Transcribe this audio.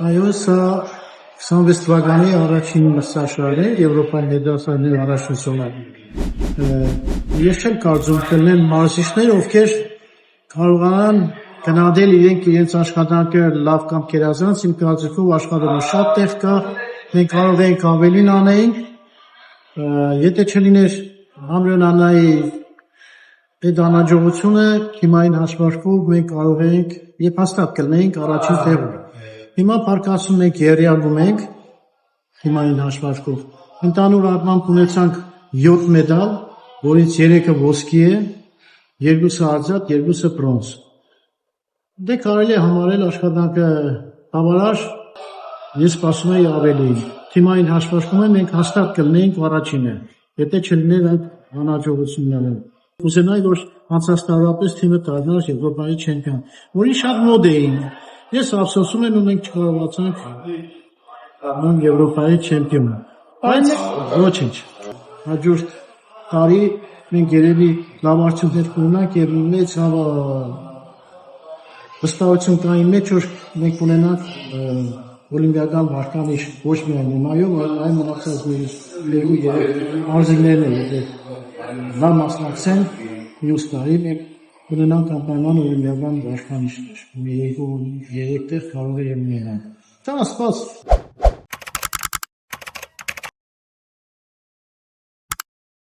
Այո, սա 26 թվականի առաջին մրցաշարն է Եվրոպայի ներդասարների առաջնությունը։ Ես չեմ կարծում կլինեն մարզիչներ, ովքեր կարողանան գնահատել իրենց աշխատանքը լավ կամ գերազանց, իմ կարծիքով աշխատանքը շատ տեղ կա, մենք կարող ենք ավելին անենք, եթե չլիներ Համրոնանայի այդ անհաջողությունը, թիմային հաշվարկով մենք կարող ենք եւ հաստատ կլինեինք առաջին տեղում։ Հիմա փառքասում ենք երիալում ենք թիմային հաշվարկով։ Ընդհանուր առմամբ ունեցանք 7 մեդալ, որից 3-ը ոսկի է, 2-ը արծաթ, 2-ը բրոնզ։ Դե կարելի է համարել աշխատանքը բավարար, ես սպասում եի ավելի։ Թիմային հաշվարկում մենք հաստատ կլինեինք առաջինը, եթե չլիներ այդ անհաջողությունները։ Կուզենայի, որ անցած տարվա թիմը դառնար Եվրոպայի չեմպիոն, որին շատ մոտ էին։ Ես ափսոսում եմ, ու մենք չկարողացանք դառնալ Եվրոպայի չեմպիոն։ Բայց ոչինչ։ Հաջորդ տարի մենք երևի լավ արդյունքներ կունենանք եւ մեծ վստահություն կա իմ մեջ, որ մենք կունենանք օլիմպիական վարկանիշ ոչ միայն նայով, այլ այլ մնացած երկու մարզիկներն են, եթե լավ մասնակցեն մյուս տարի մենք կունենանք անպայման օլիմպիական վարկանիշներ։ Մի երկու երեք տեղ կարող է ելնենք։ Դա սպաս։